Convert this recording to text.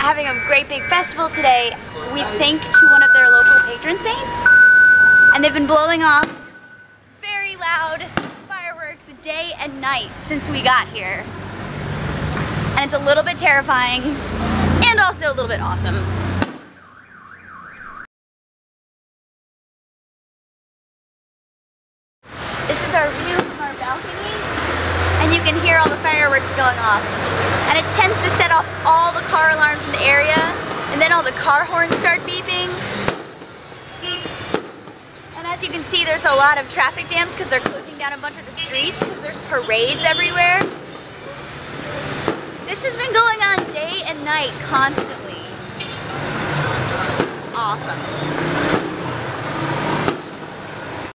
having a great big festival today, we think to one of their local patron saints. And they've been blowing off very loud fireworks day and night since we got here. And it's a little bit terrifying and also a little bit awesome. This is our view from our balcony, and you can hear all the fireworks going off. And it tends to set off all the car alarms in the area, and then all the car horns start beeping. And as you can see, there's a lot of traffic jams because they're closing down a bunch of the streets because there's parades everywhere. This has been going on day and night constantly. It's awesome.